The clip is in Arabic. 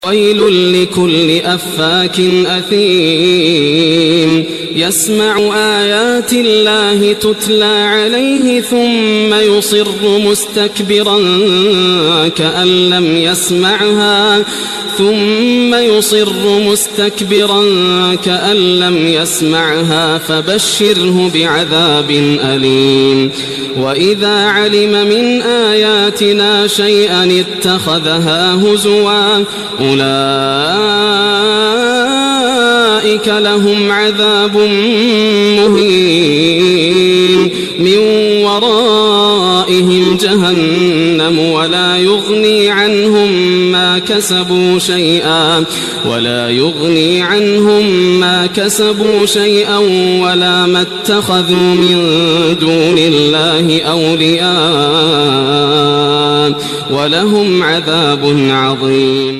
ويل لكل أفاك أثيم يسمع آيات الله تتلى عليه ثم يصر مستكبرا كأن لم يسمعها فبشره بعذاب أليم وإذا علم من آياتنا شيئا اتخذها هزوا أولئك لهم عذاب مهين من ورائهم جهنم ولا يغني عنهم ما كسبوا شيئا ولا ما اتخذوا من دون الله أولياء ولهم عذاب عظيم.